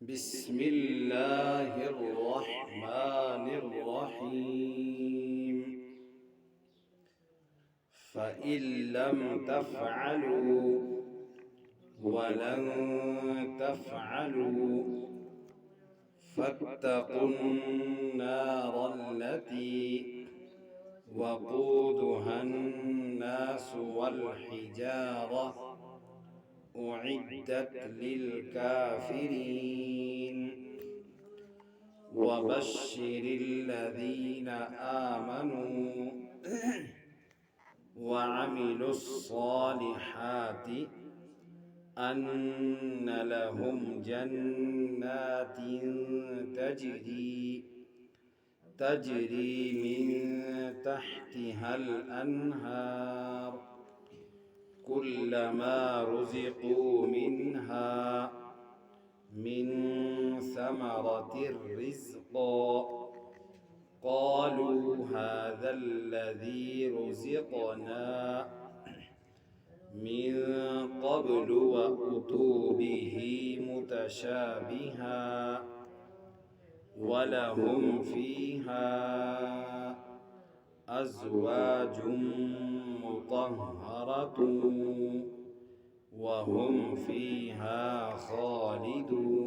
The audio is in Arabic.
بسم الله الرحمن الرحيم فإن لم تفعلوا ولن تفعلوا فاتقوا النار التي وقودها الناس والحجارة أعدت للكافرين وبشر الذين آمنوا وعملوا الصالحات أن لهم جنات تجري من تحتها الأنهار كلما رزقوا منها من ثمرة رزقا قالوا هذا الذي رزقنا من قبل وأتوا به متشابها ولهم فيها أزواج مطهرة وهم فيها خالدون